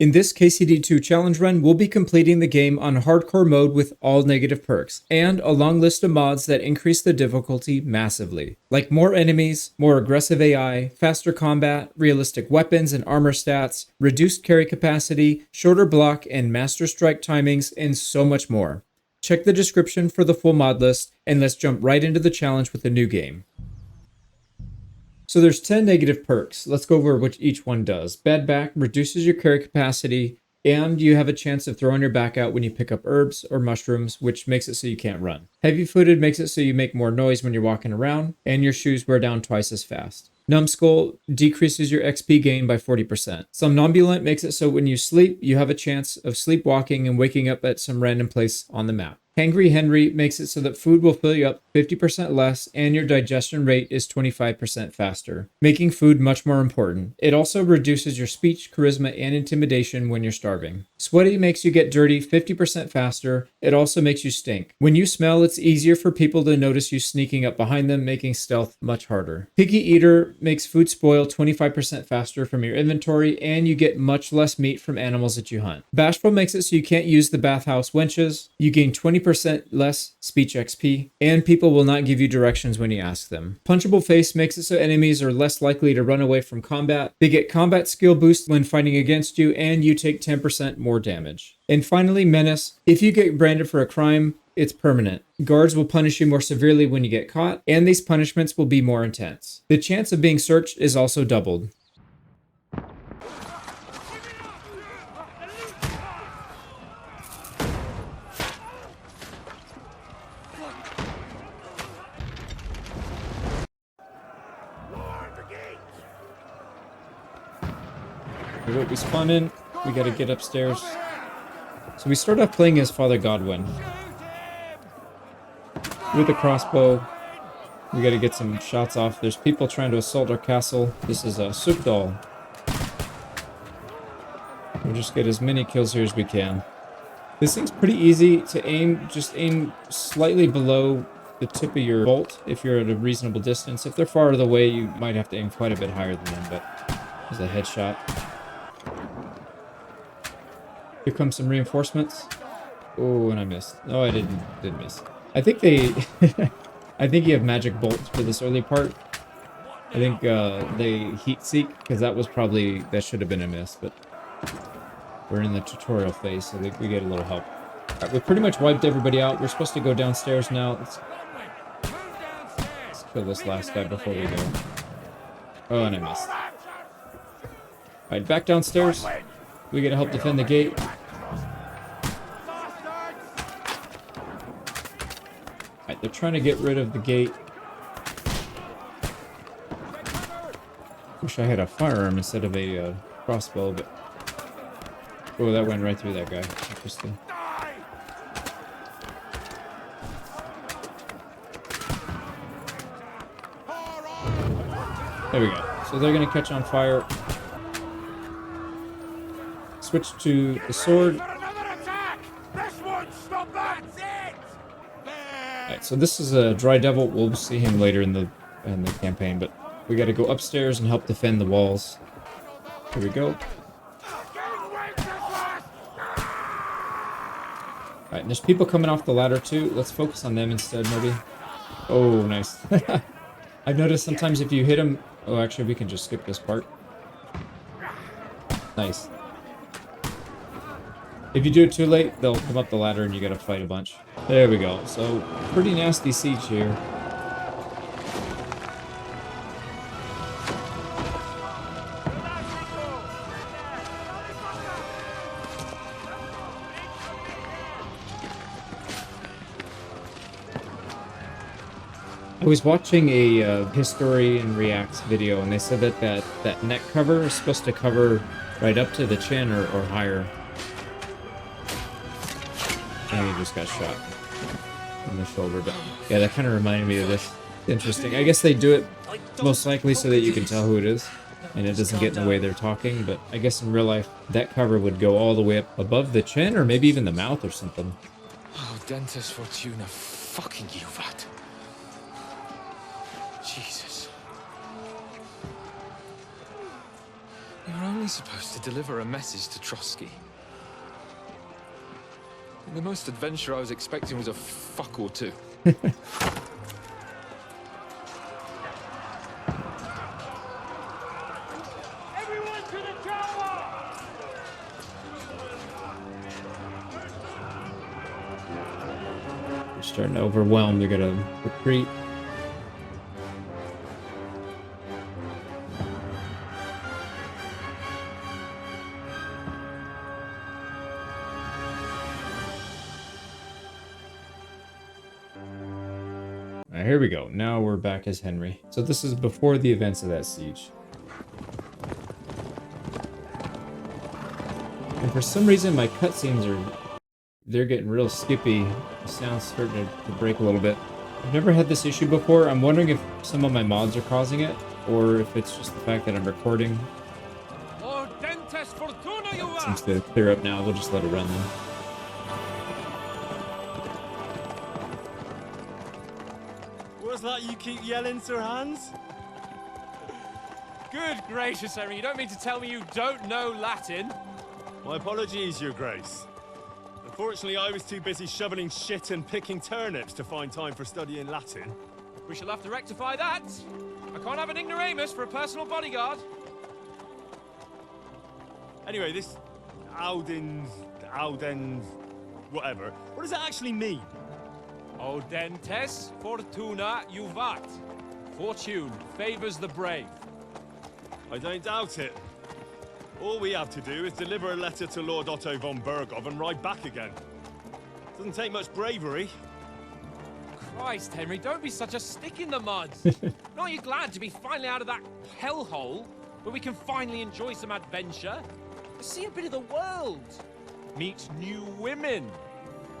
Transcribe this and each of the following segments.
In this KCD2 challenge run, we'll be completing the game on hardcore mode with all negative perks, and a long list of mods that increase the difficulty massively, like more enemies, more aggressive AI, faster combat, realistic weapons and armor stats, reduced carry capacity, shorter block and master strike timings, and so much more. Check the description for the full mod list, and let's jump right into the challenge with the new game. So there's 10 negative perks. Let's go over what each one does. Bad back reduces your carry capacity, and you have a chance of throwing your back out when you pick up herbs or mushrooms, which makes it so you can't run. Heavy-footed makes it so you make more noise when you're walking around, and your shoes wear down twice as fast. Numbskull decreases your XP gain by 40%. Somnambulant makes it so when you sleep, you have a chance of sleepwalking and waking up at some random place on the map. Hangry Henry makes it so that food will fill you up 50% less and your digestion rate is 25% faster, making food much more important. It also reduces your speech, charisma, and intimidation when you're starving. Sweaty makes you get dirty 50% faster. It also makes you stink. When you smell, it's easier for people to notice you sneaking up behind them, making stealth much harder. Picky Eater makes food spoil 25% faster from your inventory, and you get much less meat from animals that you hunt. Bashful makes it so you can't use the bathhouse wenches. You gain 20% less speech XP, and people will not give you directions when you ask them. Punchable Face makes it so enemies are less likely to run away from combat. They get combat skill boost when fighting against you, and you take 10% more damage. And finally, Menace. If you get branded for a crime, it's permanent. Guards will punish you more severely when you get caught, and these punishments will be more intense. The chance of being searched is also doubled. We spawn in, we gotta get upstairs. So we start off playing as Father Godwin. With a crossbow. We gotta get some shots off. There's people trying to assault our castle. This is a Sukdal. We'll just get as many kills here as we can. This thing's pretty easy to aim. Just aim slightly below the tip of your bolt if you're at a reasonable distance. If they're far away, you might have to aim quite a bit higher than them, but there's a headshot. Here comes some reinforcements. Oh, and I missed. Oh, I didn't miss. I think they... I think you have magic bolts for this early part. I think they heat seek, because that was probably... That should have been a miss, but... We're in the tutorial phase, so we get a little help. Alright, we pretty much wiped everybody out. We're supposed to go downstairs now. Let's kill this last guy before we go. Oh, and I missed. Alright, back downstairs. We gotta help defend the gate. Alright, they're trying to get rid of the gate. Wish I had a firearm instead of a crossbow, but... Oh, that went right through that guy. Interesting. There we go. So they're gonna catch on fire. Switch to the sword. Alright, so this is a Dry Devil. We'll see him later in the campaign, but we gotta go upstairs and help defend the walls. Here we go. Alright, and there's people coming off the ladder too. Let's focus on them instead, maybe. Oh, nice. I've noticed sometimes if you hit them... Oh, actually, we can just skip this part. Nice. If you do it too late, they'll come up the ladder and you gotta fight a bunch. There we go. So, pretty nasty siege here. I was watching a Historian Reacts video, and they said that neck cover is supposed to cover right up to the chin or higher. And he just got shot in the shoulder, but yeah, that kind of reminded me of this. Interesting. I guess they do it most likely so that you can tell who it is, and it doesn't get in the way they're talking, but I guess in real life, that cover would go all the way up above the chin, or maybe even the mouth or something. Oh, Dentist Fortuna fucking you, that. Jesus. You're only supposed to deliver a message to Trotsky. And the most adventure I was expecting was a fuck or two. Everyone to the tower! They're starting to overwhelm. They're gonna retreat. Alright, here we go. Now we're back as Henry. So this is before the events of that siege. And for some reason my cutscenes they're getting real skippy. The sound's starting to break a little bit. I've never had this issue before. I'm wondering if some of my mods are causing it, or if it's just the fact that I'm recording. It seems to clear up now. We'll just let it run then. What's that you keep yelling, Sir Hans? Good gracious, Henry, you don't mean to tell me you don't know Latin? My apologies, Your Grace. Unfortunately, I was too busy shoveling shit and picking turnips to find time for studying Latin. We shall have to rectify that. I can't have an ignoramus for a personal bodyguard. Anyway, this Audens, whatever. What does that actually mean? Audentes fortuna juvat. Fortune favors the brave. I don't doubt it. All we have to do is deliver a letter to Lord Otto von Bergov and ride back again. Doesn't take much bravery. Christ, Henry, don't be such a stick in the mud. Aren't you glad to be finally out of that hellhole where we can finally enjoy some adventure? See a bit of the world, meet new women,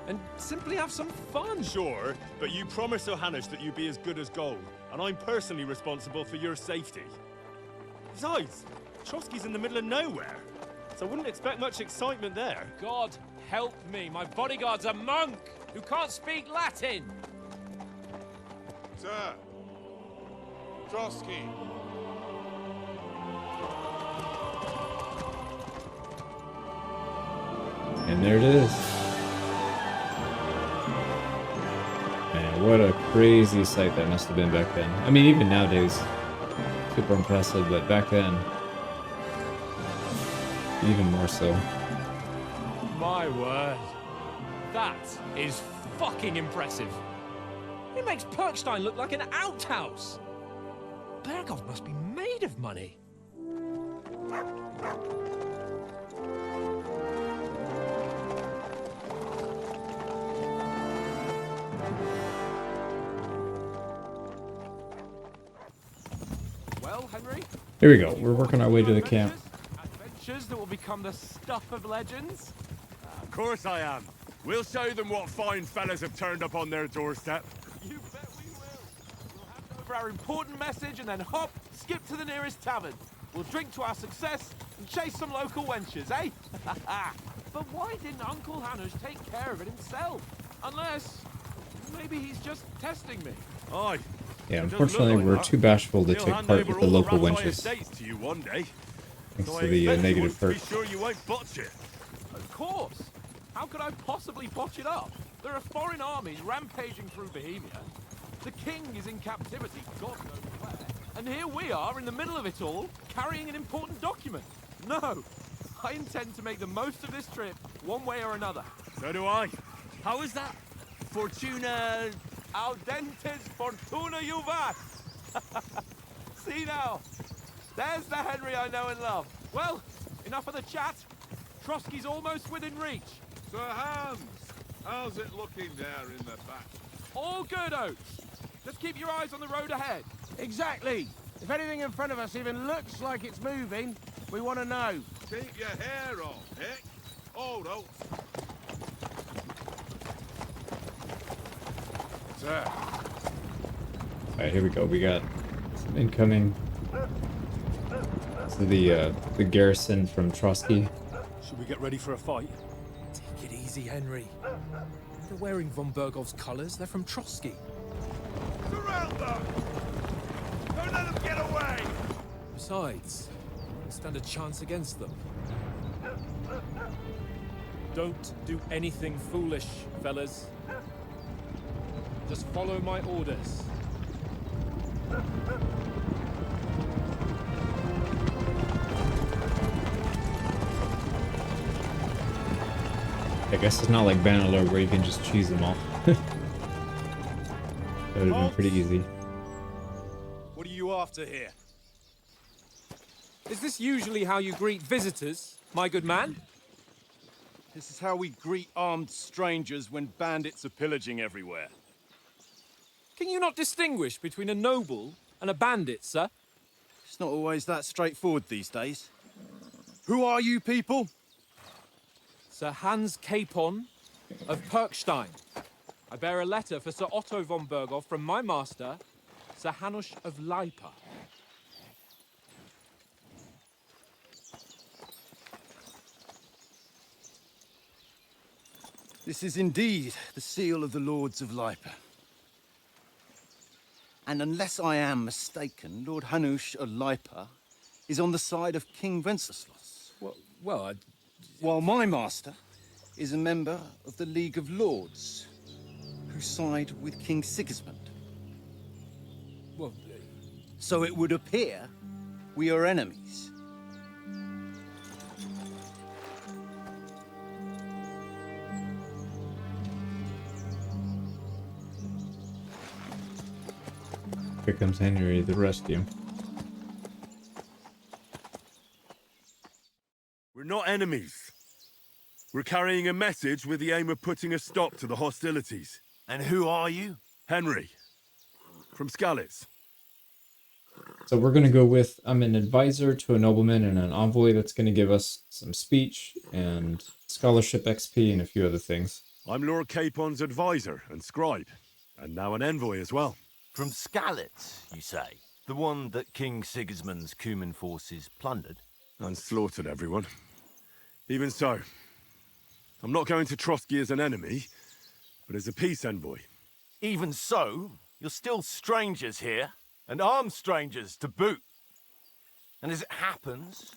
and simply have some fun. Sure, but you promised Johannes that you'd be as good as gold, and I'm personally responsible for your safety. Besides, Trotsky's in the middle of nowhere, so I wouldn't expect much excitement there. God help me, my bodyguard's a monk who can't speak Latin. Sir! Trotsky! And there it is. Man, what a crazy sight that must have been back then. I mean, even nowadays, super impressive, but back then, even more so. My word. That is fucking impressive. It makes Perkstein look like an outhouse. Bergov must be made of money. Well, Henry? Here we go. We're working our way to the camp. Adventures that will become the stuff of legends? Of course I am. We'll show them what fine fellas have turned up on their doorstep. You bet we will. We'll hand over our important message and then hop, skip to the nearest tavern. We'll drink to our success and chase some local wenches, eh? But why didn't Uncle Hannes take care of it himself? Unless, maybe he's just testing me. Aye. Yeah, unfortunately, we're too bashful to take part with the local wenches, To you one day. thanks So to I the expect you negative want to be perk. sure you won't botch it. Of course. How could I possibly botch it up? There are foreign armies rampaging through Bohemia. The king is in captivity, God knows where. And here we are in the middle of it all, carrying an important document. No, I intend to make the most of this trip, one way or another. So do I. How is that? Fortuna... Audentes fortuna juvat. See now, there's the Henry I know and love. Well, enough of the chat. Trotsky's almost within reach. Sir Hans! How's it looking there in the back? All good, Oates. Just keep your eyes on the road ahead. Exactly. If anything in front of us even looks like it's moving, we want to know. Keep your hair on, Hick. Hold out. Sir. Alright, here we go. We got some incoming. So the garrison from Trotsky. Should we get ready for a fight? Take it easy, Henry. They're wearing von Bergov's colors. They're from Trotsky. Surround them! Don't let them get away! Besides, Don't stand a chance against them. Don't do anything foolish, fellas. Just follow my orders. I guess it's not like Bannerlord where you can just cheese them all. That would have been pretty easy. What are you after here? Is this usually how you greet visitors, my good man? This is how we greet armed strangers when bandits are pillaging everywhere. Can you not distinguish between a noble and a bandit, sir? It's not always that straightforward these days. Who are you people? Sir Hans Capon of Perkstein. I bear a letter for Sir Otto von Berghoff from my master, Sir Hanush of Leipa. This is indeed the seal of the Lords of Leipa. And unless I am mistaken, Lord Hanush of Leipa is on the side of King Wenceslas. Well, While my master is a member of the League of Lords, who side with King Sigismund. well, So it would appear we are enemies. Here comes Henry the rescue. We're not enemies. We're carrying a message with the aim of putting a stop to the hostilities. And who are you? Henry, from Skalitz. So we're going to go with, I'm an advisor to a nobleman and an envoy that's going to give us some speech and scholarship XP and a few other things. I'm Lord Capon's advisor and scribe, and now an envoy as well. From Skalitz, you say? The one that King Sigismund's Cuman forces plundered? And slaughtered everyone. Even so, I'm not going to Trotsky as an enemy, but as a peace envoy. Even so, you're still strangers here, and armed strangers to boot. And as it happens,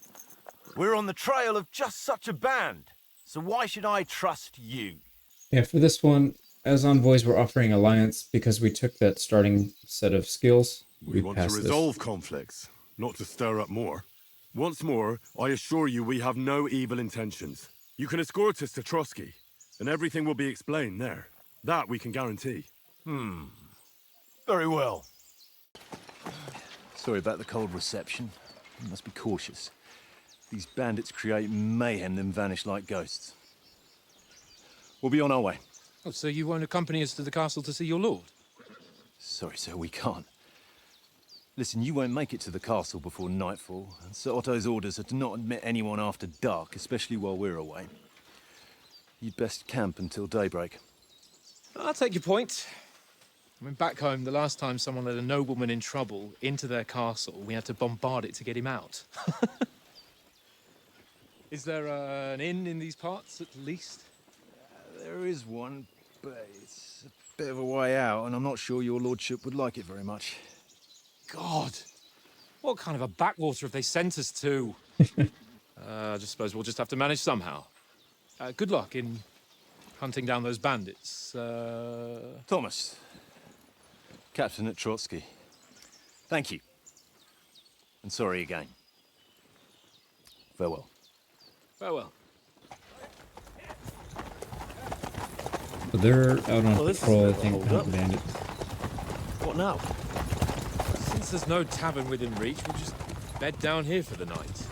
we're on the trail of just such a band, so why should I trust you? Yeah, for this one, as envoys, we're offering alliance because we took that starting set of skills. We want to resolve conflicts, not to stir up more. Once more, I assure you we have no evil intentions. You can escort us to Trotsky, and everything will be explained there. That we can guarantee. Very well. Sorry about the cold reception. You must be cautious. These bandits create mayhem, then vanish like ghosts. We'll be on our way. oh, so you won't accompany us to the castle to see your lord? Sorry, sir, we can't. Listen, you won't make it to the castle before nightfall, and Sir Otto's orders are to not admit anyone after dark, especially while we're away. You'd best camp until daybreak. I'll take your point. I mean, back home, the last time someone led a nobleman in trouble into their castle, we had to bombard it to get him out. Is there an inn in these parts, at least? There is one, but it's a bit of a way out, and I'm not sure your lordship would like it very much. God, what kind of a backwater have they sent us to? I just suppose we'll just have to manage somehow. Good luck in hunting down those bandits. Thomas, captain at Trotsky. Thank you. And sorry again. Farewell. Farewell. So they're out on patrol, I think, hold up. bandits. What now? Since there's no tavern within reach, we'll just bed down here for the night.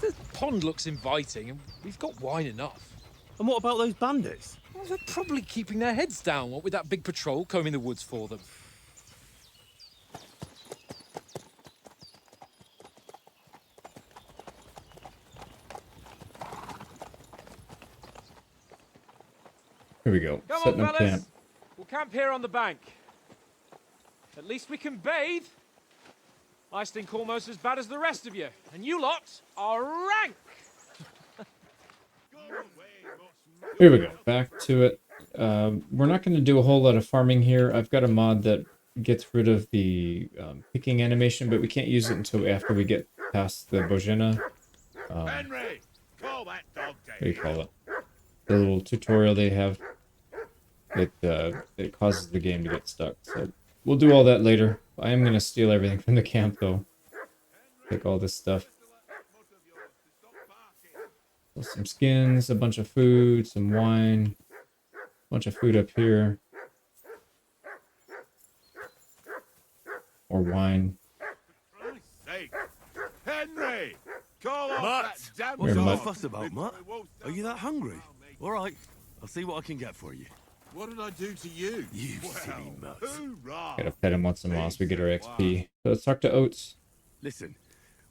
The pond looks inviting, and we've got wine enough. And what about those bandits? Well, they're probably keeping their heads down, what with that big patrol combing the woods for them. Here we go. Come Setting on, up fellas. camp. We'll camp here on the bank. At least we can bathe. I stink almost as bad as the rest of you, and you lot are rank. Here we go. Back to it. We're not going to do a whole lot of farming here. I've got a mod that gets rid of the picking animation, but we can't use it until after we get past the Bojena. Henry, call that dog What do you down. call it? The little tutorial they have. It causes the game to get stuck. So we'll do all that later. I am gonna steal everything from the camp though. Take all this stuff. So some skins, a bunch of food, some wine, a bunch of food up here. Or wine. For Christ's sake. Henry, call off Mutt! that damn What's Here, all the Mutt. fuss about, Mutt? Are you that hungry? All right, I'll see what I can get for you. What did I do to you? You silly Mutt. Hoorah! Gotta pet him once in a while so we get our XP. So let's talk to Oates. Listen,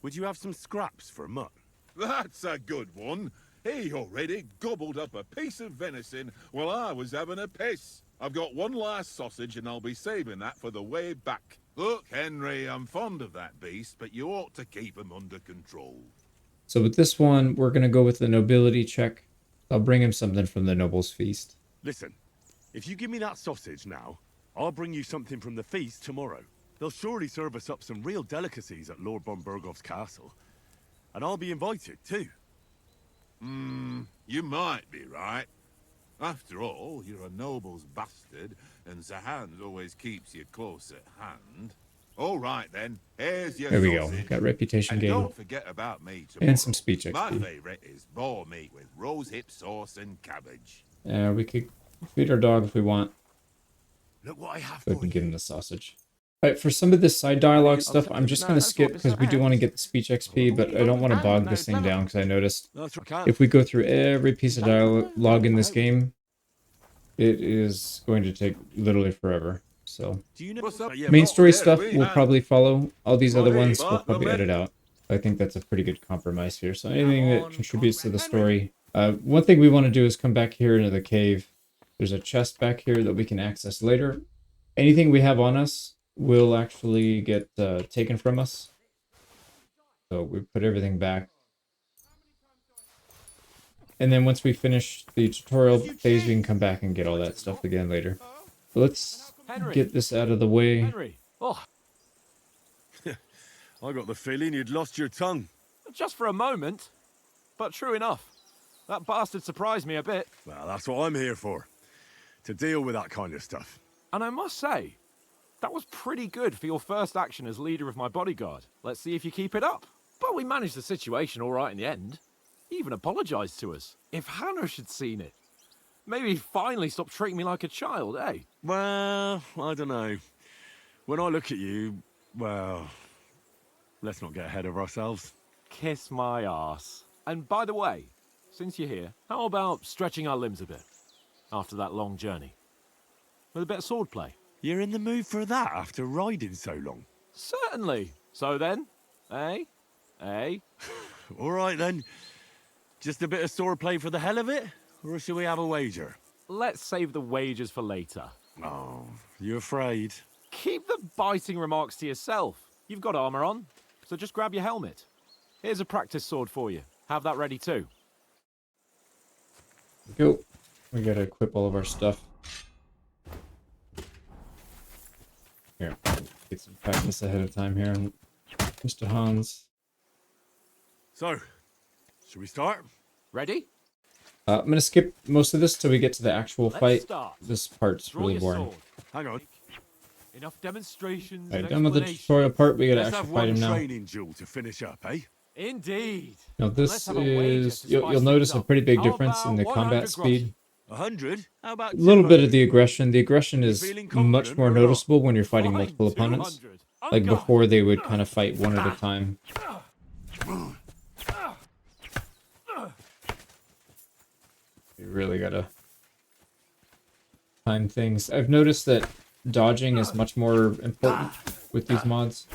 would you have some scraps for Mutt? That's a good one. He already gobbled up a piece of venison while I was having a piss. I've got one last sausage and I'll be saving that for the way back. Look, Henry, I'm fond of that beast, but you ought to keep him under control. So with this one, we're gonna go with the nobility check. I'll bring him something from the noble's feast. Listen, if you give me that sausage now, I'll bring you something from the feast tomorrow. They'll surely serve us up some real delicacies at Lord von Bergov's castle. And I'll be invited, too. You might be right. After all, you're a noble's bastard, and Zahan always keeps you close at hand. All right, then. Here's your There we go. sausage. Got reputation And gain. don't forget about me tomorrow. And some speech My XP. favourite is boar meat with rosehip sauce and cabbage. We could feed our dog if we want. Look what I have So we for can you. give him the sausage. Alright, for some of this side dialogue stuff, I'm just going to skip because we do want to get the speech XP, but I don't want to bog this thing down because I noticed That's right. if we go through every piece of dialogue in this game, it is going to take literally forever. So, Do you know What's up? Yeah, main not story there, stuff we will have- probably follow. All these other Buddy, ones will but probably the edit out. I think that's a pretty good compromise here. So anything that contributes to the story. One thing we want to do is come back here into the cave. There's a chest back here that we can access later. Anything we have on us will actually get taken from us. So we put everything back. And then once we finish the tutorial phase, we can come back and get all that stuff again later. But let's get this out of the way. Henry. Oh, I got the feeling you'd lost your tongue. just for a moment. But true enough. That bastard surprised me a bit. Well, that's what I'm here for. To deal with that kind of stuff. And I must say, that was pretty good for your first action as leader of my bodyguard. Let's see if you keep it up. But we managed the situation all right in the end. He even apologized to us. If Hanush had seen it, maybe he'd finally stop treating me like a child, eh? Well, I don't know. When I look at you, well, let's not get ahead of ourselves. Kiss my arse. And by the way, since you're here, how about stretching our limbs a bit after that long journey? With a bit of swordplay? You're in the mood for that after riding so long. Certainly. So then, eh? Eh? All right then. Just a bit of swordplay for the hell of it? Or shall we have a wager? Let's save the wagers for later. Oh, you afraid? Keep the biting remarks to yourself. You've got armor on, so just grab your helmet. Here's a practice sword for you. Have that ready too. Go. We gotta equip all of our stuff. Here, get some practice ahead of time here, Mr. Hans. So, should we start? Ready? I'm gonna skip most of this till we get to the actual Let's fight. start. This part's Draw really your boring. sword. Hang on. Enough demonstrations. Alright, and done with the explanations. tutorial part, we gotta Let's actually have fight one him now. training duel to finish up, eh? Indeed. Now Let's this have a wager is, to you'll spice notice things a up. pretty big How difference in about the 100 combat gross? speed. 100? How about A little bit of 200? the aggression. The aggression is feeling much confident more or not? noticeable when you're fighting Fine, multiple opponents. 200. Like On guard. before, they would kind of fight one at a time. You really gotta time things. I've noticed that dodging is much more important with these mods.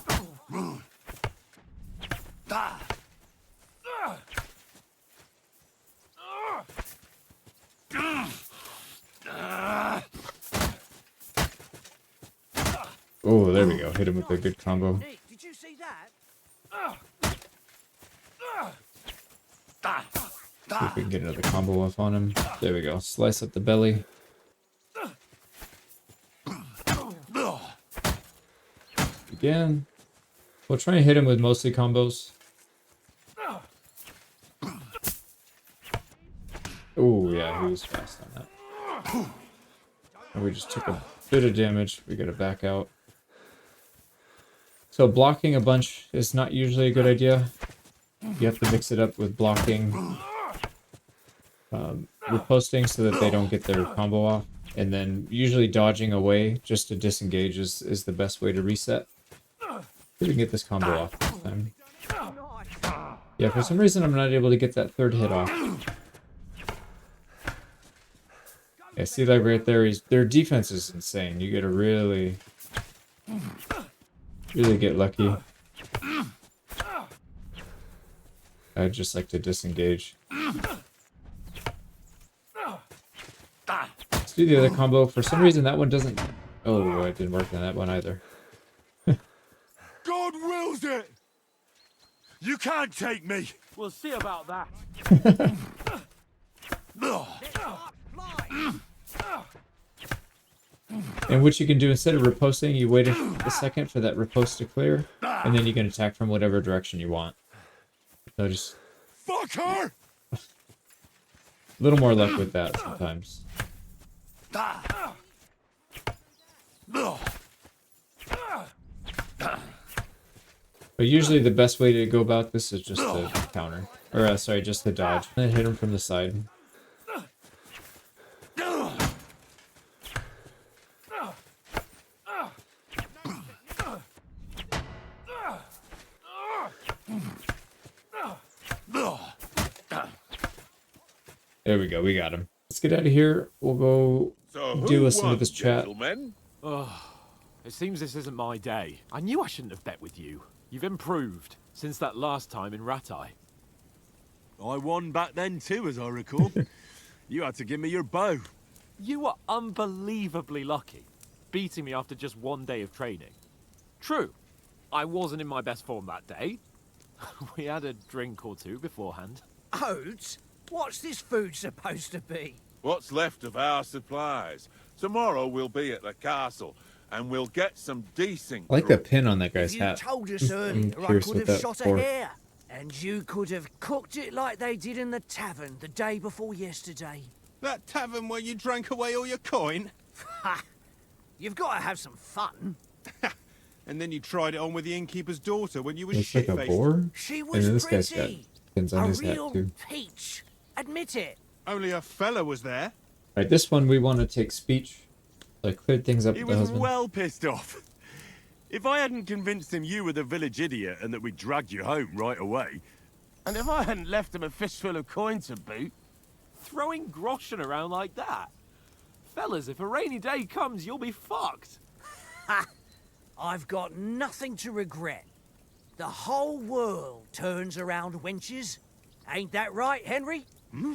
Oh, there we go. Hit him with a good combo. Nick, did you see that? See if we can get another combo off on him. There we go. Slice up the belly. again. We'll try and hit him with mostly combos. Oh yeah, he was fast on that. And we just took a bit of damage. We gotta back out. So blocking a bunch is not usually a good idea. You have to mix it up with blocking, riposting so that they don't get their combo off, and then usually dodging away just to disengage is the best way to reset. See if we can get this combo off this time. Yeah, for some reason I'm not able to get that third hit off. Yeah, see, like right there, their defense is insane. You gotta really get lucky. I'd just like to disengage. Let's do the other combo. For some reason, that one doesn't... Oh, it didn't work on that one either. God wills it! You can't take me! We'll see about that. And what you can do, instead of riposting, you wait a second for that riposte to clear, and then you can attack from whatever direction you want. So just... Fuck her! A little more luck with that sometimes. But usually the best way to go about this is just to counter. Or, sorry, just to dodge. And then hit him from the side. There we go, we got him. Let's get out of here. We'll go do listen to this chat. Gentlemen? It seems this isn't my day. I knew I shouldn't have bet with you. You've improved since that last time in Ratai. I won back then too, as I recall. You had to give me your bow. You were unbelievably lucky, beating me after just one day of training. True, I wasn't in my best form that day. We had a drink or two beforehand. Oats? What's this food supposed to be? What's left of our supplies. Tomorrow we'll be at the castle, and we'll get some decent... I like the pin on that guy's You hat. told us earlier I curious could what have that shot for. a hare. And you could have cooked it like they did in the tavern the day before yesterday. That tavern where you drank away all your coin? Ha! You've got to have some fun. And then you tried it on with the innkeeper's daughter when you were Looks like a shit-faced. boar. She And was then this guy's got pretty. pins on A his hat real too. peach. Admit it. Only a fella was there. Alright, this one we want to take speech. So I cleared things up He with the was husband. well pissed off. If I hadn't convinced him you were the village idiot and that we'd dragged you home right away... And if I hadn't left him a fistful of coin to boot... Throwing groschen around like that? Fellas, if a rainy day comes, you'll be fucked. Ha! I've got nothing to regret. The whole world turns around wenches. Ain't that right, Henry? Hmm?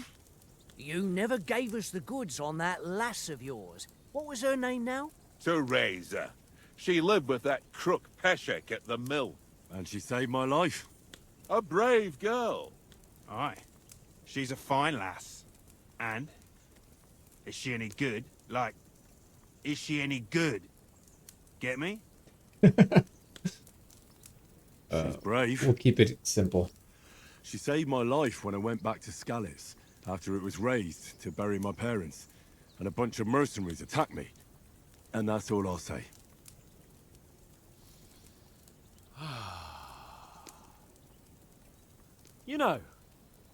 You never gave us the goods on that lass of yours. What was her name now? Teresa. She lived with that crook Peshek at the mill. And she saved my life. A brave girl. Aye. She's a fine lass. And? Is she any good? Like, is she any good? Get me? She's brave. We'll keep it simple. She saved my life when I went back to Scallis after it was razed to bury my parents. And a bunch of mercenaries attacked me. And that's all I'll say. You know,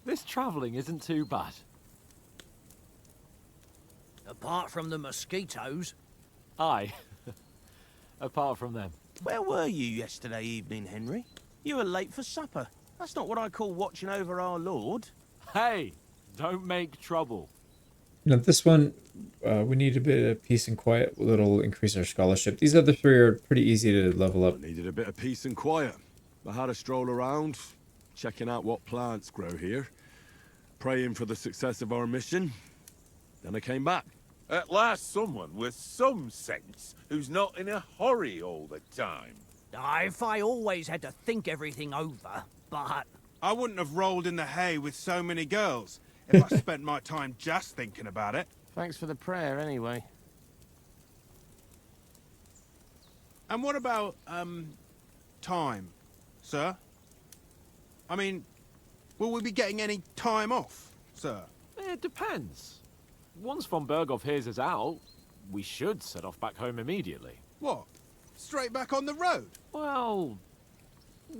this travelling isn't too bad. Apart from the mosquitoes. Aye. Apart from them. Where were you yesterday evening, Henry? You were late for supper. That's not what I call watching over our Lord. Hey, don't make trouble. Now this one, we need a bit of peace and quiet. It'll increase our scholarship. These other three are pretty easy to level up. I needed a bit of peace and quiet. I had a stroll around, checking out what plants grow here, praying for the success of our mission. Then I came back. At last someone with some sense who's not in a hurry all the time. If I always had to think everything over, but... I wouldn't have rolled in the hay with so many girls if I spent my time just thinking about it. Thanks for the prayer, anyway. And what about, time, sir? I mean, will we be getting any time off, sir? It depends. Once von Berghoff hears us out, we should set off back home immediately. What? Straight back on the road? Well,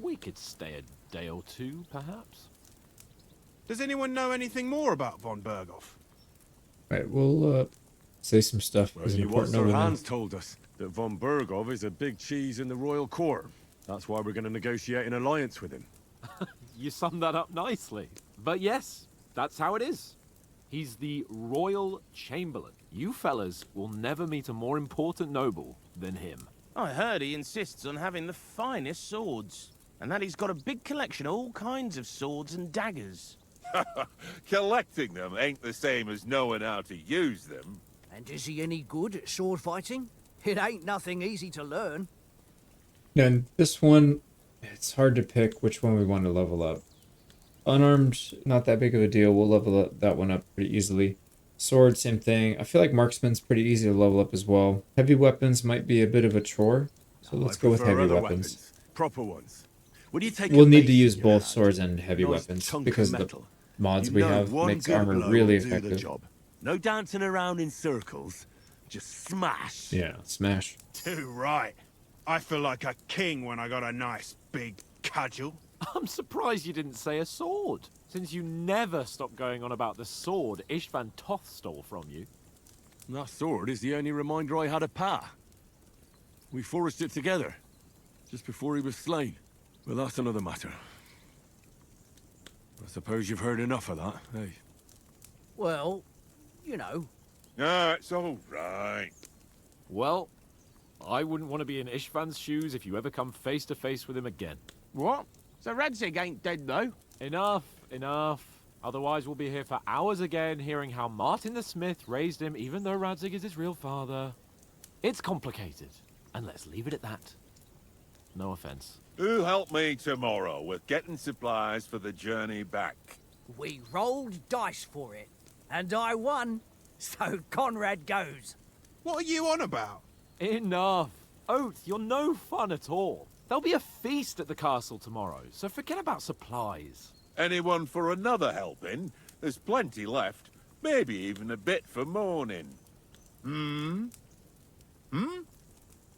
we could stay a day or two, perhaps. Does anyone know anything more about von Berghoff? Right, we'll say some stuff. Well, Is you what important Sir over there. Hans told us, that von Berghoff is a big cheese in the royal court. That's why we're going to negotiate an alliance with him. You summed that up nicely. But yes, that's how it is. He's the royal chamberlain. You fellas will never meet a more important noble than him. I heard he insists on having the finest swords, and that he's got a big collection of all kinds of swords and daggers. Collecting them ain't the same as knowing how to use them. And is he any good at sword fighting? It ain't nothing easy to learn. And this one, it's hard to pick which one we want to level up. Unarmed, not that big of a deal. We'll level that one up pretty easily. Sword, same thing. I feel like marksman's pretty easy to level up as well. Heavy weapons might be a bit of a chore, so let's go with prefer heavy other weapons. Proper ones. When you take We'll a need to mace use in your both hand, swords and heavy nice weapons chunk because of of the metal, mods you we know have one makes good armor blow really will do the effective. job. No dancing around in circles. Just smash. Yeah, smash. Too right. I feel like a king when I got a nice big cudgel. I'm surprised you didn't say a sword, since you never stop going on about the sword Ishvan Toth stole from you. That sword is the only reminder I had of Pa. We forged it together, just before he was slain. Well, that's another matter. I suppose you've heard enough of that, eh? Well, you know. Ah, it's all right. Well, I wouldn't want to be in Ishvan's shoes if you ever come face to face with him again. What? So Radzig ain't dead, though? Enough, enough. Otherwise we'll be here for hours again hearing how Martin the Smith raised him even though Radzig is his real father. It's complicated, and let's leave it at that. No offense. Who'll help me tomorrow with getting supplies for the journey back? We rolled dice for it, and I won, so Conrad goes. What are you on about? Enough. Oath, you're no fun at all. There'll be a feast at the castle tomorrow, so forget about supplies. Anyone for another helping? There's plenty left. Maybe even a bit for morning. Hmm?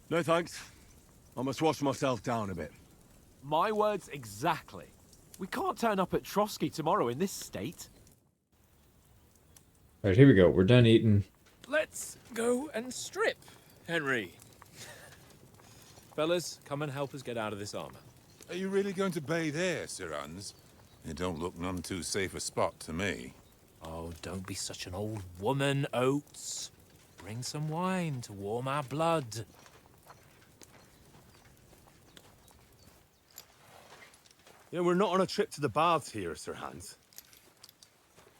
No thanks. I must wash myself down a bit. My words exactly. We can't turn up at Trotsky tomorrow in this state. Alright, here we go. We're done eating. Let's go and strip, Henry. Fellas, come and help us get out of this armor. Are you really going to bathe here, Sir Hans? It don't look none too safe a spot to me. Oh, don't be such an old woman, Oates. Bring some wine to warm our blood. Yeah, we're not on a trip to the baths here, Sir Hans.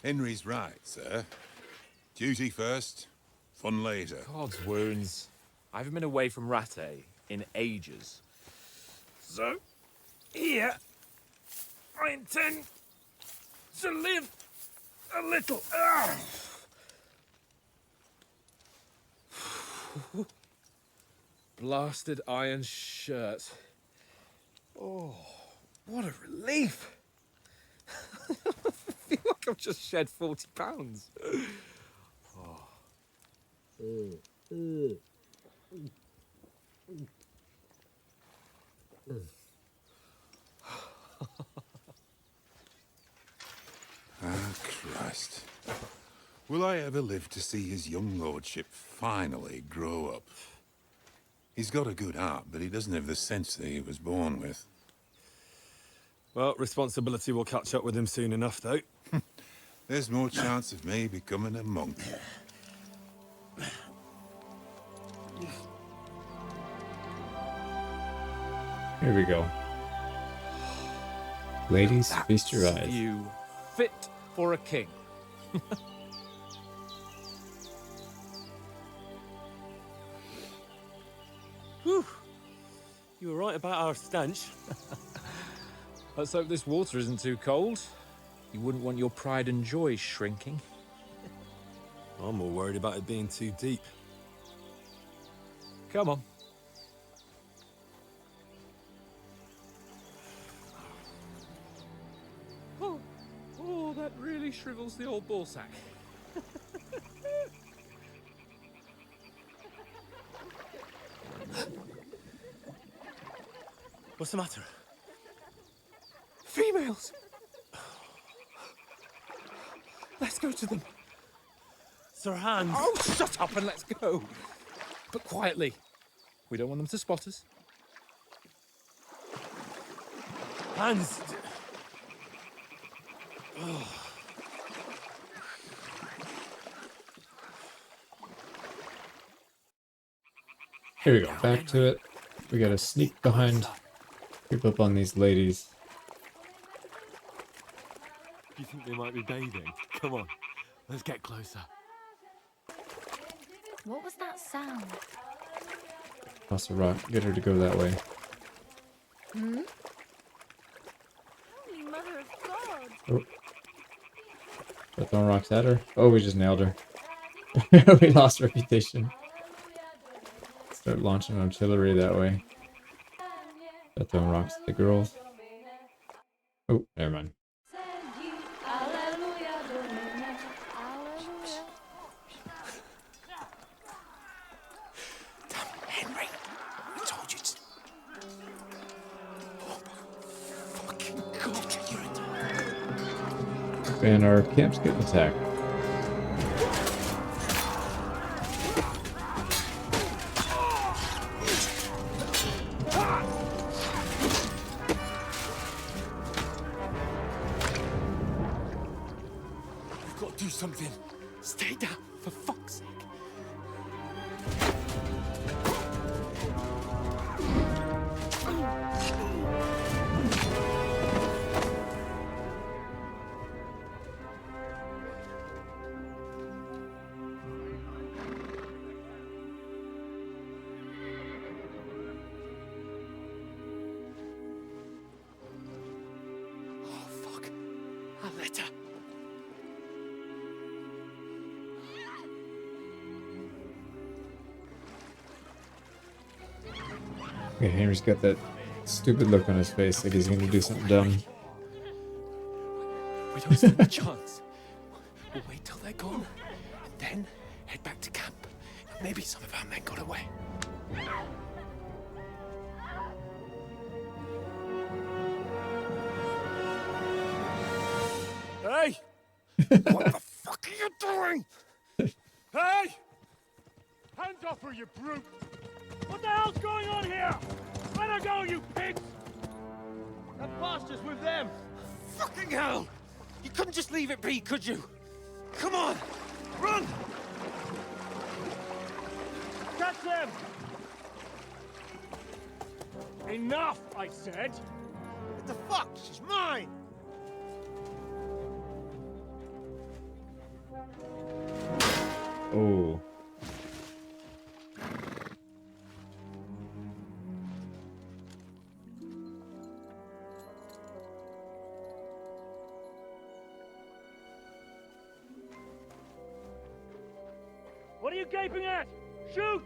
Henry's right, sir. Duty first, fun later. God's wounds. I haven't been away from Rattay in ages. So, here, I intend to live a little. Blasted iron shirt. Oh, what a relief. I feel like I've just shed 40 pounds. Ah, Christ. Will I ever live to see his young lordship finally grow up? He's got a good heart, but he doesn't have the sense that he was born with. Well, responsibility will catch up with him soon enough, though. There's more chance of me becoming a monk. Here we go. Ladies, feast your eyes. You fit for a king. Whew. You were right about our stench. Let's hope this water isn't too cold. You wouldn't want your pride and joy shrinking. I'm more worried about it being too deep. Come on. shrivels the old ballsack. What's the matter? Females! Let's go to them. Sir Hans. Oh, shut up and let's go. But quietly. We don't want them to spot us. Hans. Here we go, back to it. We gotta sneak behind, creep up on these ladies. Do you think they might be bathing? Come on, let's get closer. What was that sound? Toss a rock, get her to go that way. Hmm? Holy Mother of God! Oh. Start throwing rocks at her. Oh, we just nailed her. We lost reputation. Start launching artillery that way. Start throwing rocks at the girls. Oh, never mind. Henry, I told you to... Oh, fucking God, you're And our camp's getting attacked. We've got to do something. Stay down, for fuck's sake. Oh, fuck. A letter. Okay, Henry's got that stupid look on his face, like he's gonna do something dumb. We don't stand a chance. We'll wait till they're gone, and then head back to camp. Maybe some of our men got away. Hey! What the fuck are you doing? Hey! Hands off her, you brute! What the hell's going on here? Let her go, you pigs! That bastard's with them! Fucking hell! You couldn't just leave it be, could you? Come on! Run! Catch them! Enough, I said! What the fuck? She's mine! Oh. What are you gaping at? Shoot!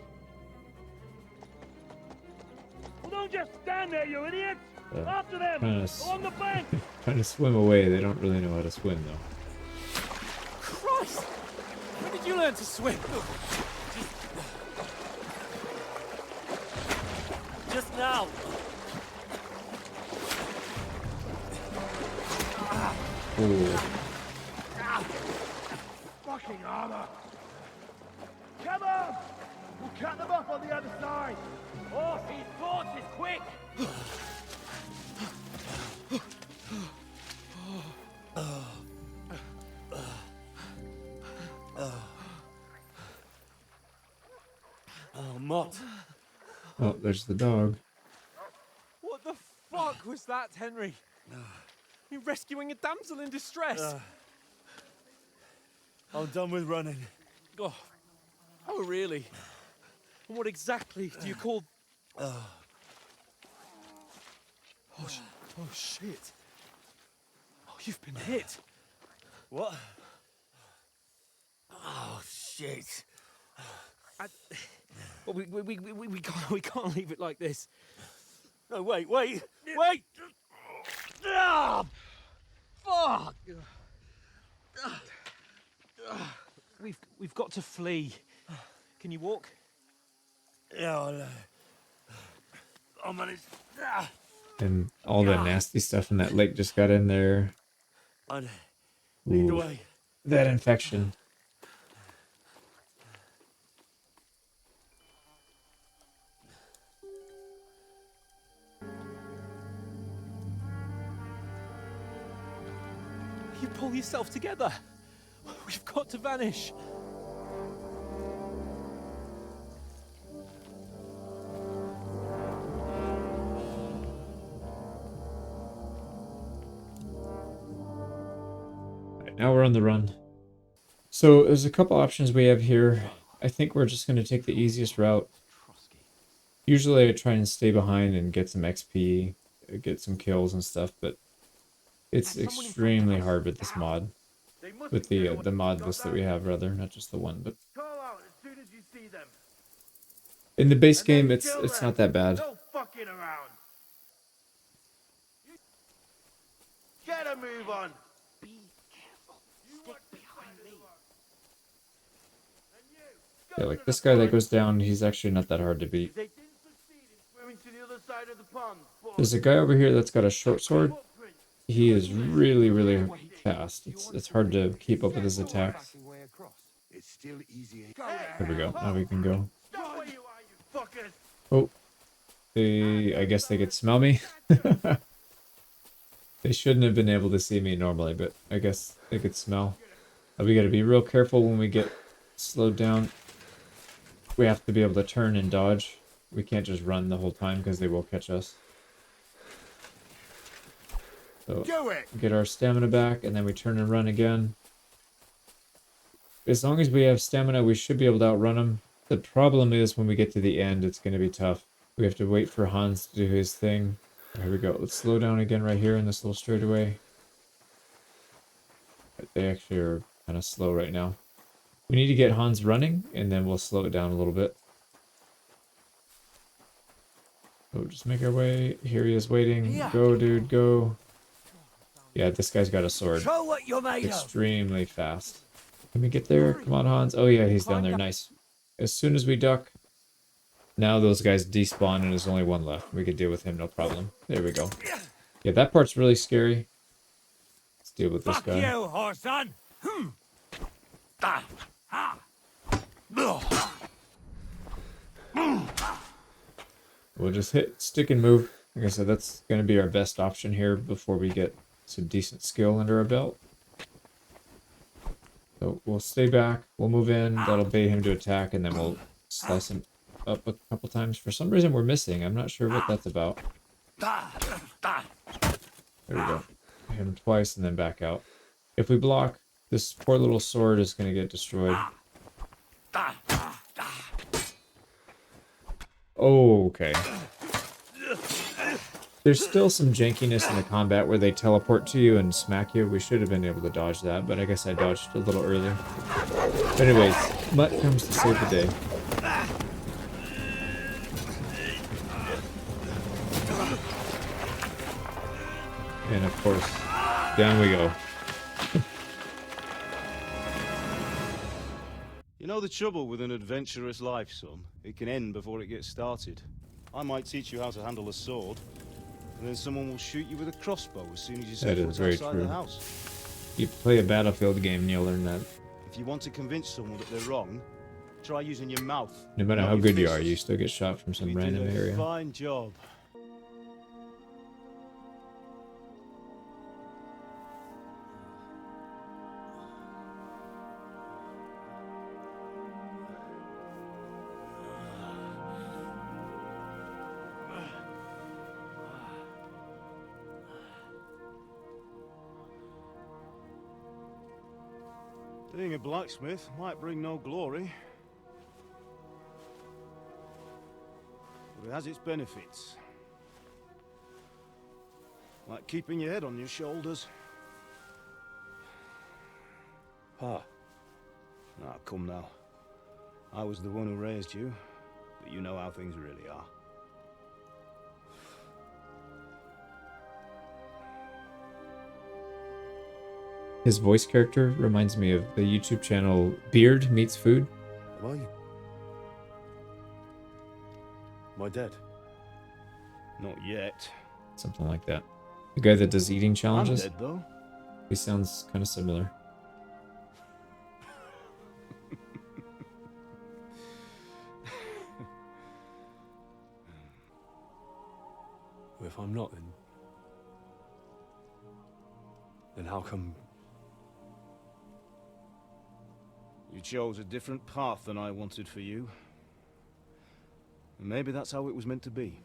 Well, don't just stand there, you idiots! After them! On the bank! Trying to swim away. They don't really know how to swim, though. Christ! When did you learn to swim? Just now! Oh. Fucking armor! Come on! We'll cut them off on the other side! Off his torches, quick! Oh, Mott. Oh, there's the dog. What the fuck was that, Henry? You rescuing a damsel in distress? I'm done with running. Oh, really? And what exactly do you call... Oh, shit. Oh, you've been hit. What? Oh, shit. Well, we can't leave it like this. No, wait! Ah! Fuck! We've got to flee. Can you walk? Yeah, I'll manage. And all the nasty stuff in that lake just got in there. I need a Ooh, way. that infection. You pull yourself together. We've got to vanish. Right, now we're on the run. So there's a couple options we have here. I think we're just going to take the easiest route. Usually I try and stay behind and get some XP, get some kills and stuff, but it's extremely hard with this mod. With the mod list that we have, rather, not just the one, but Call out as soon as you see them. in the base game it's not that bad. No fucking around. Get a move on. Be careful. Stick behind me. Yeah, like this guy that goes down, he's actually not that hard to beat. They didn't succeed in swimming to the other side of the pond. There's a guy over here that's got a short sword. He is really, really fast. It's hard to keep up with his attacks. It's still easier. There we go. Now we can go. Stop where you are, you fuckers. Oh, I guess they could smell me. They shouldn't have been able to see me normally, but I guess they could smell. We got to be real careful when we get slowed down. We have to be able to turn and dodge. We can't just run the whole time because they will catch us. So get our stamina back, and then we turn and run again. As long as we have stamina, we should be able to outrun them. The problem is when we get to the end, it's going to be tough. We have to wait for Hans to do his thing. Here we go. Let's slow down again right here in this little straightaway. They actually are kind of slow right now. We need to get Hans running, and then we'll slow it down a little bit. So just make our way. Here he is waiting. Go, dude, go. Yeah, this guy's got a sword. Show what you're made of. Extremely fast. Can we get there? Come on, Hans. Oh, yeah, he's down there. Nice. As soon as we duck, now those guys despawn and there's only one left. We could deal with him, no problem. There we go. Yeah, that part's really scary. Let's deal with this guy. Fuck you, Horson. We'll just hit stick and move. Like I said, that's going to be our best option here before we get some decent skill under our belt. So we'll stay back, we'll move in, that'll bait him to attack, and then we'll slice him up a couple times. For some reason we're missing, I'm not sure what that's about. There we go. Hit him twice and then back out. If we block, this poor little sword is going to get destroyed. Oh, okay. There's still some jankiness in the combat where they teleport to you and smack you. We should have been able to dodge that, but I guess I dodged a little earlier. But anyways, Mutt comes to save the day. And of course, down we go. You know the trouble with an adventurous life, son? It can end before it gets started. I might teach you how to handle a sword, and then someone will shoot you with a crossbow as soon as you set foot outside the house. You play a Battlefield game and you'll learn that. If you want to convince someone that they're wrong, try using your mouth. No matter how good you are, you still get shot from some random did a area. Fine job. Being a blacksmith might bring no glory, but it has its benefits. Like keeping your head on your shoulders. Pa. Ah, come now. I was the one who raised you, but you know how things really are. His voice character reminds me of the YouTube channel Beard Meets Food. Am I dead? Not yet. Something like that. The guy that does eating I'm challenges. dead, though. He sounds kind of similar. Well, if I'm not, then how come... You chose a different path than I wanted for you. And maybe that's how it was meant to be.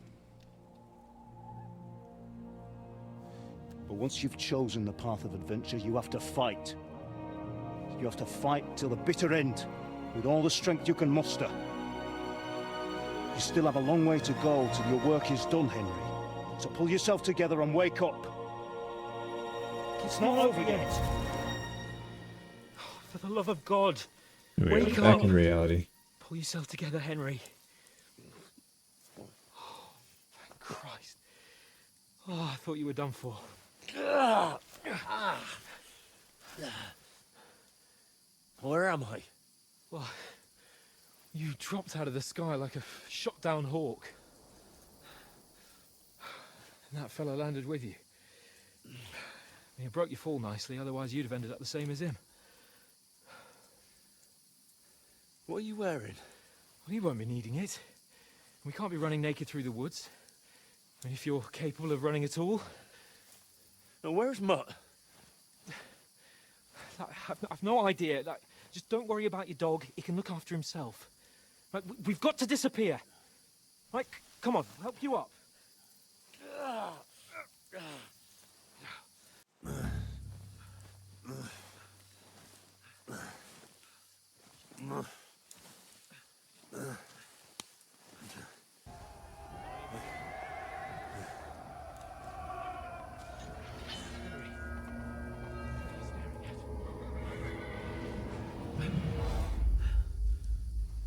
But once you've chosen the path of adventure, you have to fight. You have to fight till the bitter end, with all the strength you can muster. You still have a long way to go till your work is done, Henry. So pull yourself together and wake up. It's not over yet. For the love of God, We are wake back up. in reality. Pull yourself together, Henry. Oh, thank Christ. Oh, I thought you were done for. Where am I? Well, you dropped out of the sky like a shot-down hawk. And that fella landed with you. You broke your fall nicely, otherwise you'd have ended up the same as him. What are you wearing? Well, you won't be needing it. We can't be running naked through the woods. I mean, if you're capable of running at all. Now, where's Mutt? I've no idea. Just don't worry about your dog. He can look after himself. We've got to disappear. Right, come on, I'll help you up.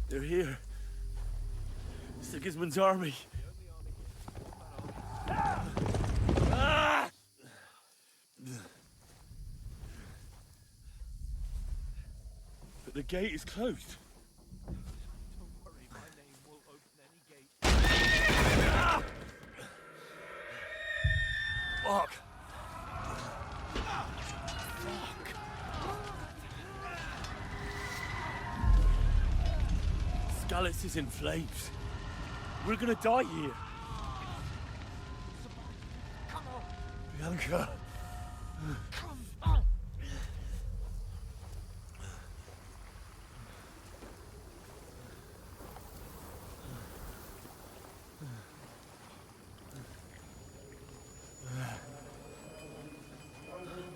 They're here. Sigismund's army. But the gate is closed. Don't worry, my name will open any gate. Fuck. Skalitz is in flames. We're gonna die here. Come on, Bianca. come on.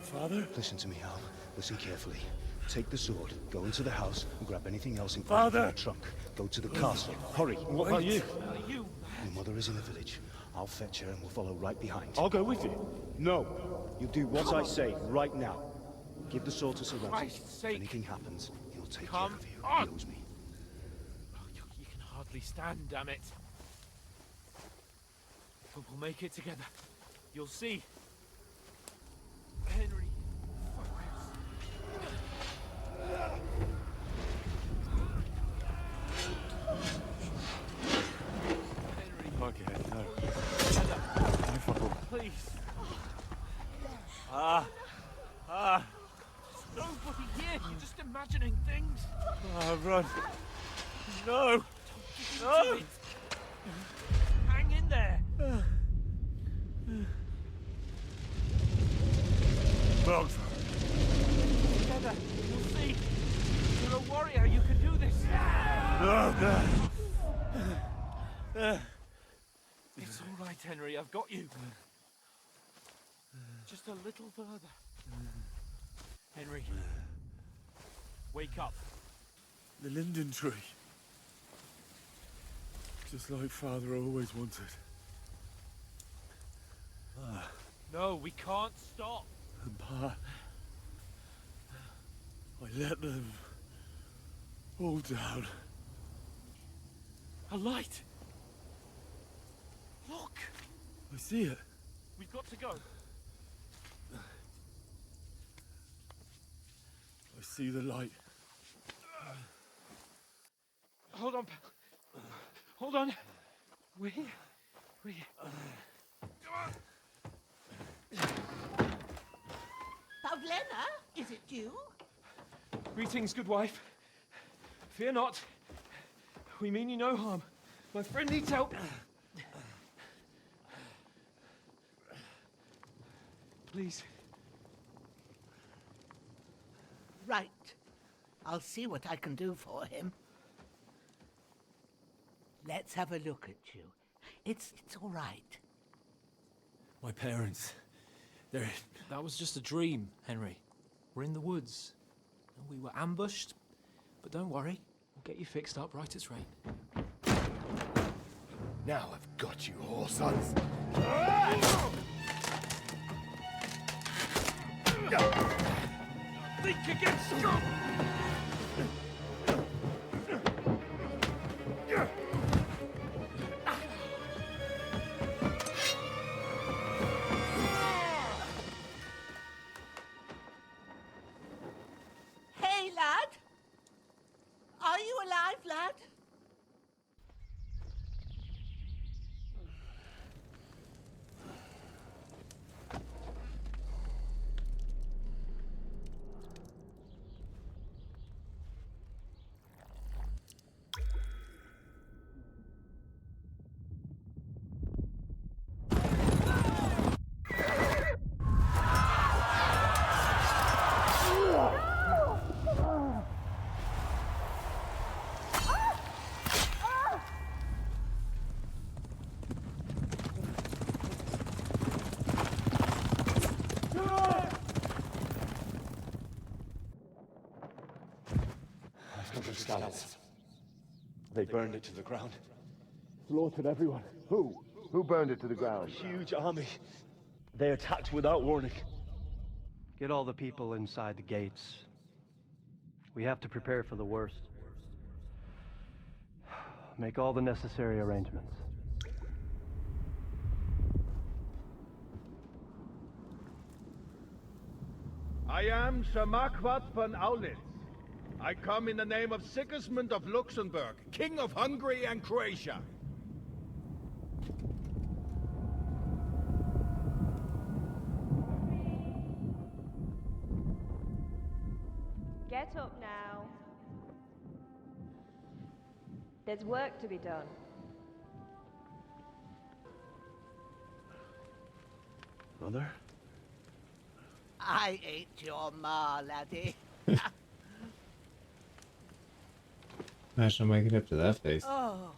Father? Listen to me, Al. Listen carefully. Take the sword, go into the house, and grab anything else important from Father! the trunk. Go to the castle. Hurry. What about you? You. Your mother is in the village. I'll fetch her and we'll follow right behind. I'll go with you. No. You do what I say right now. Give the sword to Sir Ramsay. Christ's sake. If anything happens, he'll take Come care of you. on. He knows me. You can hardly stand, damn it. But we'll make it together. You'll see. Henry, focus. Henry, Okay, no. together. No trouble. Please. There's nobody here. You're just imagining things. Run. No. No. Hang in there. Bugs. Together. You'll see. You're a warrior. You can do this. No. It's all right, Henry. I've got you. Just a little further. Henry. Wake up. The linden tree. Just like Father always wanted. No, we can't stop. And Pa, I let them all down. A light. Look. I see it. We've got to go. I see the light. Hold on, pal. Hold on. We're here. We're here. Pavlena, is it you? Greetings, good wife. Fear not. We mean you no harm. My friend needs help. Please. Right. I'll see what I can do for him. Let's have a look at you. It's all right. My parents, they're... That was just a dream, Henry. We're in the woods. And we were ambushed. But don't worry, we'll get you fixed up right as rain. Now I've got you, whore sons. Think again, scum! Hey, lad! Are you alive, lad? Scouts. They burned it to the ground. Slaughtered everyone. Who? Who burned it to the ground? A huge army. They attacked without warning. Get all the people inside the gates. We have to prepare for the worst. Make all the necessary arrangements. I am Sir Marquardt von Aulitz. I come in the name of Sigismund of Luxembourg, King of Hungary and Croatia. Get up now. There's work to be done. Mother? I ain't your ma, laddie. Imagine waking up to that face. Oh,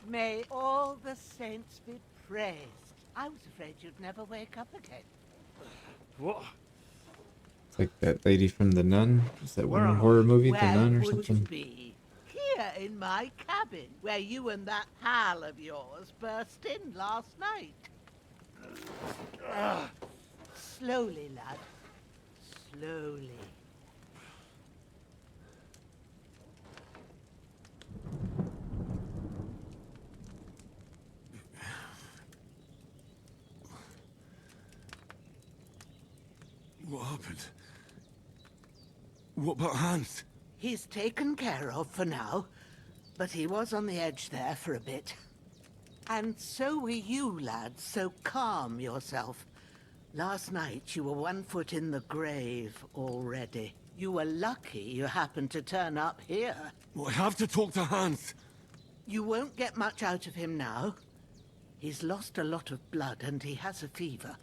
may all the saints be praised. I was afraid you'd never wake up again. What? It's like that lady from The Nun. Is that one Where horror movie, The Where Nun or would something? you be? Here in my cabin, where you and that pal of yours burst in last night. Slowly, lad. Slowly. What happened? What about Hans? He's taken care of for now, but he was on the edge there for a bit. And so were you, lad, so calm yourself. Last night you were 1 foot in the grave already. You were lucky you happened to turn up here. Well, I have to talk to Hans. You won't get much out of him now. He's lost a lot of blood and he has a fever.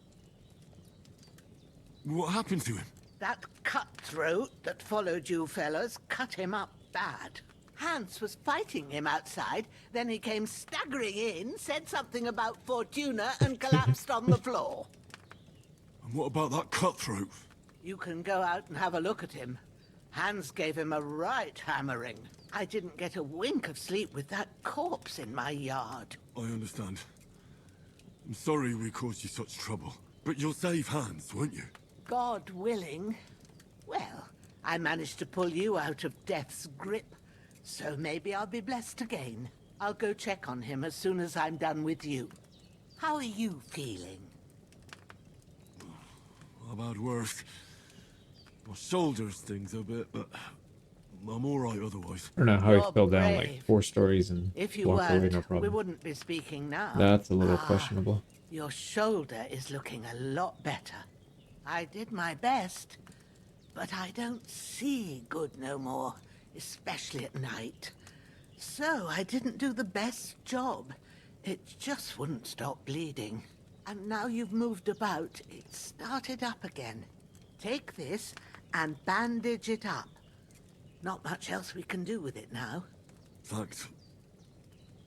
What happened to him? That cutthroat that followed you fellas cut him up bad. Hans was fighting him outside, then he came staggering in, said something about Fortuna, and collapsed on the floor. And what about that cutthroat? You can go out and have a look at him. Hans gave him a right hammering. I didn't get a wink of sleep with that corpse in my yard. I understand. I'm sorry we caused you such trouble. But you'll save Hans, won't you? God willing. Well, I managed to pull you out of death's grip, so maybe I'll be blessed again. I'll go check on him as soon as I'm done with you. How are you feeling? How about worse? My shoulder's things a bit, but I'm alright otherwise. I don't know how he You're fell down like brave. 4 stories and If you walked away, weren't, no we problem. wouldn't be speaking now. That's a little questionable. Your shoulder is looking a lot better. I did my best, but I don't see good no more, especially at night. So I didn't do the best job. It just wouldn't stop bleeding. And now you've moved about, it started up again. Take this and bandage it up. Not much else we can do with it now. Thanks.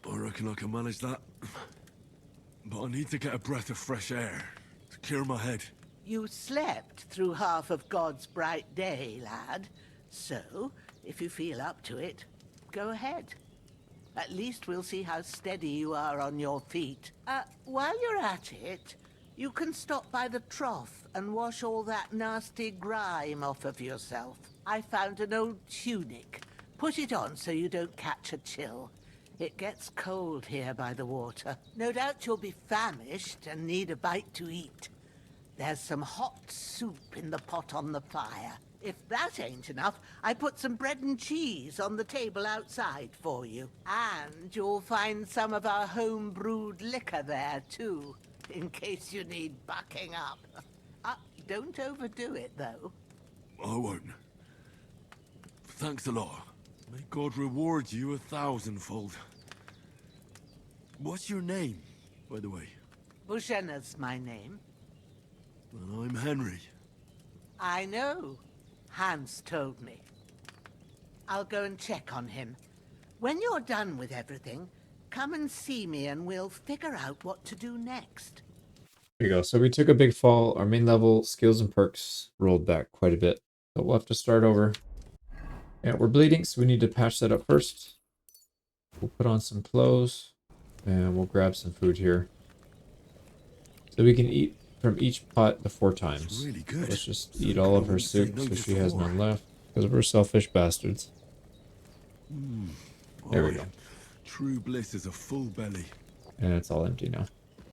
I reckon I can manage that. But I need to get a breath of fresh air to clear my head. You slept through half of God's bright day, lad. So, if you feel up to it, go ahead. At least we'll see how steady you are on your feet. While you're at it, you can stop by the trough and wash all that nasty grime off of yourself. I found an old tunic. Put it on so you don't catch a chill. It gets cold here by the water. No doubt you'll be famished and need a bite to eat. There's some hot soup in the pot on the fire. If that ain't enough, I put some bread and cheese on the table outside for you. And you'll find some of our home-brewed liquor there, too, in case you need bucking up. Don't overdo it, though. I won't. Thanks a lot. May God reward you 1,000-fold. What's your name, by the way? Bushenna's my name. Well, I'm Henry. I know. Hans told me. I'll go and check on him. When you're done with everything, come and see me and we'll figure out what to do next. There you go. So we took a big fall. Our main level skills and perks rolled back quite a bit. So we'll have to start over. And we're bleeding, so we need to patch that up first. We'll put on some clothes. And we'll grab some food here. So we can eat from each pot the 4 times. Really good. Let's just eat all of her soup so she has none left. Because we're selfish bastards. There we go. True bliss is a full belly. And it's all empty now.